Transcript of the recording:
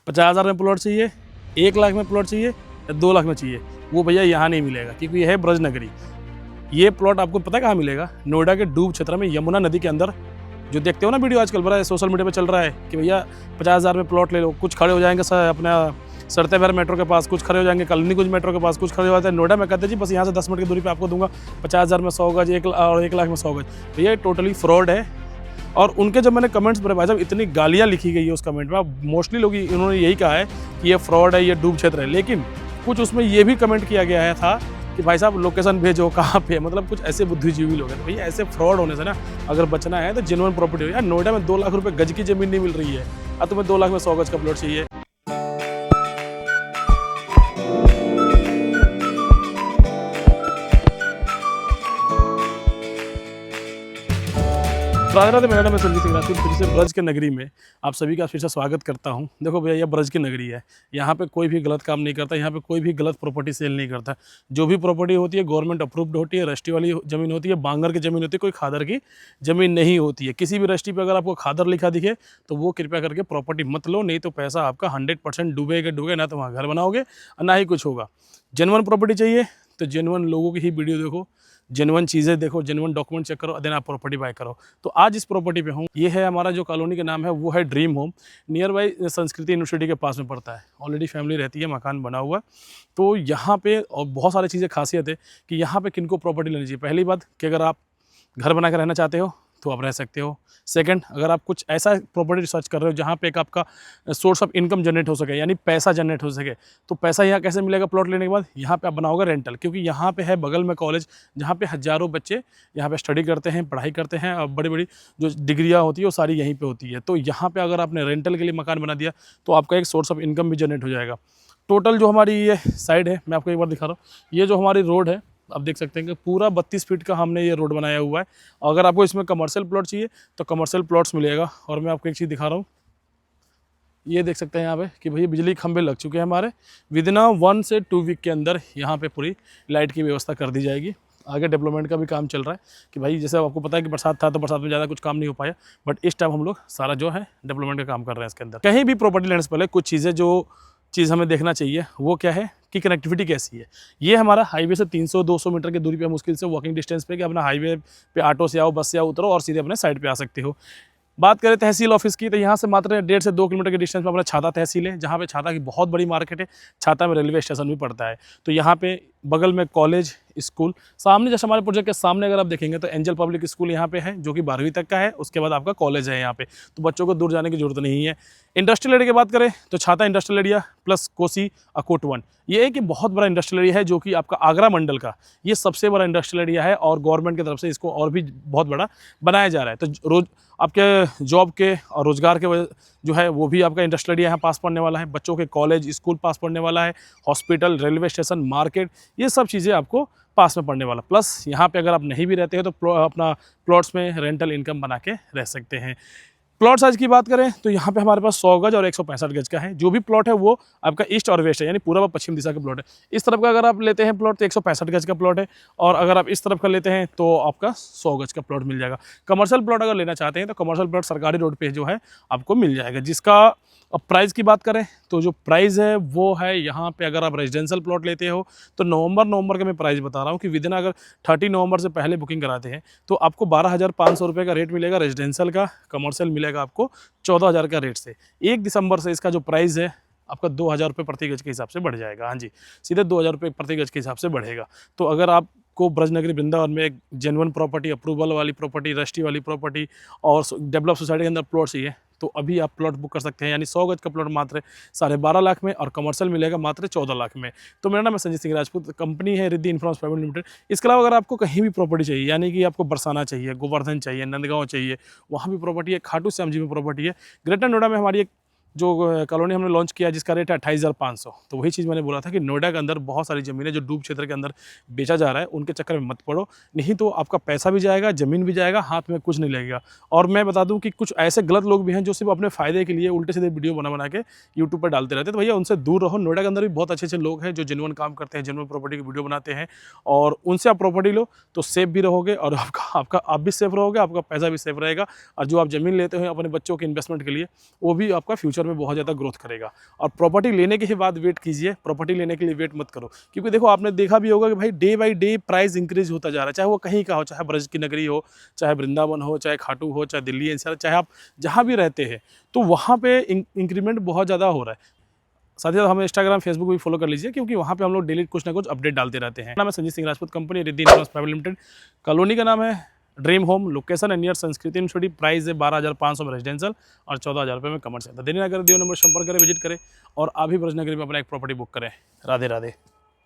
50,000 में प्लॉट चाहिए, 1 लाख में प्लॉट चाहिए या 2 लाख में चाहिए, वो भैया यहाँ नहीं मिलेगा, क्योंकि यह है ब्रजनगरी। ये प्लॉट आपको पता कहाँ मिलेगा? नोएडा के डूब क्षेत्र में, यमुना नदी के अंदर। जो देखते हो ना वीडियो आजकल बड़ा सोशल मीडिया पे चल रहा है कि भैया 50,000 में प्लॉट ले लो, कुछ खड़े हो जाएंगे अपना सड़ते भर मेट्रो के पास, कुछ खड़े हो जाएंगे कॉलोनी कुछ मेट्रो के पास, कुछ खड़े हो जाते हैं नोएडा में। कहते जी बस यहाँ से 10 मिनट की दूरी पे आपको दूंगा 50,000 में 100 गज, 1 लाख में 100 गज। भैया टोटली फ्रॉड है। और उनके जब मैंने कमेंट्स पढ़े भाई साहब, इतनी गालियाँ लिखी गई है उस कमेंट में। मोस्टली लोग इन्होंने यही कहा है कि ये फ्रॉड है, ये डूब क्षेत्र है। लेकिन कुछ उसमें ये भी कमेंट किया गया था कि भाई साहब लोकेशन भेजो कहाँ पे, मतलब कुछ ऐसे बुद्धिजीवी लोग हैं। भैया ऐसे फ्रॉड होने से ना अगर बचना है तो जेन्युइन प्रॉपर्टी हो। यार नोएडा में 2 लाख रुपए गज की जमीन नहीं मिल रही है, अब तुम्हें 2 लाख में 100 गज का प्लॉट चाहिए। राधे मेरा नाम है संजीत सिंह राजपूत। फिर से ब्रज के नगरी में आप सभी का फिर से स्वागत करता हूं। देखो भैया, यह ब्रज की नगरी है। यहाँ पे कोई भी गलत काम नहीं करता, यहाँ पे कोई भी गलत प्रॉपर्टी सेल नहीं करता। जो भी प्रॉपर्टी होती है गवर्नमेंट अप्रूव्ड होती है, रजिस्ट्री वाली ज़मीन होती है, बांगर की ज़मीन होती है, कोई खादर की ज़मीन नहीं होती है। किसी भी रजिस्ट्री पर अगर आपको खादर लिखा दिखे तो वो कृपया करके प्रॉपर्टी मत लो, नहीं तो पैसा आपका 100% डूबेगा। ना तो वहाँ घर बनाओगे और ना ही कुछ होगा। जेन्युइन प्रॉपर्टी चाहिए तो जेन्युइन लोगों की ही वीडियो देखो, जेन्युइन चीज़ें देखो, जेन्युइन डॉक्यूमेंट चेक करो, देन आप प्रॉपर्टी बाय करो। तो आज इस प्रॉपर्टी पे हूँ। ये है हमारा जो कॉलोनी का नाम है वो है ड्रीम होम। नियर बाई संस्कृति यूनिवर्सिटी के पास में पड़ता है। ऑलरेडी फैमिली रहती है, मकान बना हुआ। तो यहाँ पे और बहुत सारी चीज़ें खासियत है कि यहाँ पे किनको प्रॉपर्टी लेनी चाहिए। पहली बात कि अगर आप घर बना कर रहना चाहते हो तो आप रह सकते हो। सेकंड, अगर आप कुछ ऐसा प्रॉपर्टी रिसर्च कर रहे हो जहाँ पे एक आपका सोर्स ऑफ इनकम जनरेट हो सके, यानी पैसा जनरेट हो सके, तो पैसा यहाँ कैसे मिलेगा? प्लॉट लेने के बाद यहाँ पे आप बनाओगे रेंटल, क्योंकि यहाँ पे है बगल में कॉलेज जहाँ पे हज़ारों बच्चे यहाँ पे स्टडी करते हैं, पढ़ाई करते हैं, और बड़ी बड़ी जो डिग्रियाँ होती है वो सारी यहीं पर होती है। तो यहाँ पर अगर आपने रेंटल के लिए मकान बना दिया तो आपका एक सोर्स ऑफ इनकम भी जनरेट हो जाएगा। टोटल जो हमारी ये साइड है, मैं आपको एक बार दिखा रहा हूँ। ये जो हमारी रोड है, आप देख सकते हैं कि पूरा 32 फीट का हमने ये रोड बनाया हुआ है। अगर आपको इसमें कमर्शियल प्लॉट चाहिए तो कमर्शियल प्लॉट्स मिलेगा। और मैं आपको एक चीज़ दिखा रहा हूँ, ये देख सकते हैं यहाँ पे कि भैया बिजली खंभे लग चुके हैं हमारे। विदिन 1 से 2 वीक के अंदर यहाँ पे पूरी लाइट की व्यवस्था कर दी जाएगी। आगे डेवलपमेंट का भी काम चल रहा है कि भाई जैसे आपको पता है कि बरसात था तो बरसात में ज़्यादा कुछ काम नहीं हो पाया, बट इस टाइम हम लोग सारा जो है डेवलपमेंट का काम कर रहे हैं इसके अंदर। कहीं भी प्रॉपर्टी लेने से पहले कुछ चीज़ें जो चीज़ हमें देखना चाहिए वो क्या है कि कनेक्टिविटी कैसी है। ये हमारा हाईवे से 300-200 मीटर की दूरी पे मुश्किल से वॉकिंग डिस्टेंस पे कि अपना हाईवे पे ऑटो से आओ, बस से आओ, उतरो और सीधे अपने साइड पे आ सकते हो। बात करें तहसील ऑफिस की तो यहाँ से मात्र 1.5 से 2 किलोमीटर के डिस्टेंस में अपना छाता तहसील है, जहाँ पे छाता की बहुत बड़ी मार्केट है। छाता में रेलवे स्टेशन भी पड़ता है। तो यहाँ पे बगल में कॉलेज, स्कूल, सामने जैसे हमारे प्रोजेक्ट के सामने अगर आप देखेंगे तो एंजल पब्लिक स्कूल यहाँ पे है, जो कि 12वीं तक का है। उसके बाद आपका कॉलेज है यहाँ पे, तो बच्चों को दूर जाने की जरूरत नहीं है। इंडस्ट्रियल एरिया की बात करें तो छाता इंडस्ट्रियल एरिया प्लस कोसी अकोटवन, ये एक बहुत बड़ा इंडस्ट्रियल एरिया है, जो कि आपका आगरा मंडल का ये सबसे बड़ा इंडस्ट्रियल एरिया है। और गवर्नमेंट की तरफ से इसको और भी बहुत बड़ा बनाया जा रहा है। तो रोज आपके जॉब के और रोजगार के जो है वो भी आपका इंडस्ट्रियल एरिया यहाँ पास पड़ने वाला है। बच्चों के कॉलेज, स्कूल पास पड़ने वाला है। हॉस्पिटल, रेलवे स्टेशन, मार्केट, ये सब चीज़ें आपको पास में पड़ने वाला। प्लस यहाँ पे अगर आप नहीं भी रहते हैं तो अपना प्लॉट्स में रेंटल इनकम बना के रह सकते हैं। प्लॉट साइज की बात करें तो यहाँ पे हमारे पास 100 गज और 165 गज का है। जो भी प्लॉट है वो आपका ईस्ट और वेस्ट है, यानी पूर्व और पश्चिम दिशा का प्लॉट है। इस तरफ का अगर आप लेते हैं प्लॉट तो 165 गज का प्लॉट है, और अगर आप इस तरफ का लेते हैं तो आपका 100 गज का प्लॉट मिल जाएगा। कमर्शियल प्लॉट अगर लेना चाहते हैं तो कमर्शियल प्लॉट सरकारी रोड पे जो है आपको मिल जाएगा, जिसका अब प्राइस की बात करें तो जो प्राइस है वो है यहाँ पे अगर आप रेजिडेंशियल प्लॉट लेते हो तो नवंबर का मैं प्राइस बता रहा हूँ कि विदिन अगर 30 नवंबर से पहले बुकिंग कराते हैं तो आपको 12,500 रुपये का रेट मिलेगा रेजिडेंशियल का। कमर्शियल मिलेगा आपको 14,000 का रेट से। 1 दिसंबर से इसका जो प्राइस है आपका 2,000 रुपये प्रति गज के हिसाब से बढ़ जाएगा। हाँ जी, सीधे 2,000 रुपये प्रति गज के हिसाब से बढ़ेगा। तो अगर आपको ब्रजनगरी वृंदावन में एक जेन्युइन प्रॉपर्टी, अप्रूवल वाली प्रॉपर्टी, रजिस्ट्री वाली प्रॉपर्टी और डेवलप सोसाइटी के अंदर प्लॉट चाहिए तो अभी आप प्लॉट बुक कर सकते हैं। यानी 100 गज का प्लॉट मात्र 12.5 लाख में और कमर्शियल मिलेगा मात्र 14 लाख में। तो मेरा नाम है संजीत सिंह राजपूत, कंपनी है रिद्धि इंफ्रास प्राइवेट लिमिटेड। इसके अलावा अगर आपको कहीं भी प्रॉपर्टी चाहिए, यानी कि आपको बरसाना चाहिए, गोवर्धन चाहिए, नंदगांव चाहिए, वहाँ भी प्रॉपर्टी है। खाटू श्याम जी में प्रॉपर्टी है। ग्रेटर नोएडा में हमारी एक जो कॉलोनी हमने लॉन्च किया जिसका रेट है 28,500। तो वही चीज़ मैंने बोला था कि नोएडा के अंदर बहुत सारी ज़मीनें जो डूब क्षेत्र के अंदर बेचा जा रहा है, उनके चक्कर में मत पड़ो, नहीं तो आपका पैसा भी जाएगा, ज़मीन भी जाएगा, हाथ में कुछ नहीं लगेगा। और मैं बता दूं कि कुछ ऐसे गलत लोग भी हैं जो सिर्फ अपने फ़ायदे के लिए उल्टे सीधे वीडियो बना के यूट्यूब पर डालते रहते हैं। तो भैया उनसे दूर रहो। नोएडा के अंदर भी बहुत अच्छे लोग हैं जो जेन्युइन काम करते हैं, जेन्युइन प्रॉपर्टी की वीडियो बनाते हैं, और उनसे आप प्रॉपर्टी लो तो सेफ भी रहोगे और आप भी सेफ रहोगे, आपका पैसा भी सेफ रहेगा। और जो आप ज़मीन लेते हो अपने बच्चों के इन्वेस्टमेंट के लिए, वो भी आपका फ्यूचर फ्यूचर में बहुत ज़्यादा ग्रोथ करेगा। और प्रॉपर्टी लेने के ही बाद वेट कीजिए, प्रॉपर्टी लेने के लिए वेट मत करो, क्योंकि देखो आपने देखा भी होगा कि भाई day by day price increase होता जा रहा है, चाहे वो कहीं का हो, चाहे ब्रज की नगरी हो, चाहे वृंदावन हो, चाहे खाटू हो, चाहे दिल्ली एनसीआर, चाहे आप जहाँ भी रहते हैं, तो वहाँ पे इंक्रीमेंट बहुत ज़्यादा हो रहा है। साथ ही साथ हमें इंस्टाग्राम फेसबुक भी फॉलो कर लीजिए, क्योंकि वहाँ पे हम लोग डेली कुछ ना कुछ अपडेट डालते रहते हैं। नाम है Sanjeet Singh Rajput, company Riddhi investments private limited, colony का नाम है ड्रीम होम, लोकेशन है नियर संस्कृति यूनिवर्सिटी, प्राइस है 12,500 में रेजिडेंशियल और 14,000 रुपये में कमर्शियल। देरी ना करें, दियो नंबर संपर्क करें, विजिट करें और अभी ब्रज नगरी में अपना एक प्रॉपर्टी बुक करें। राधे राधे।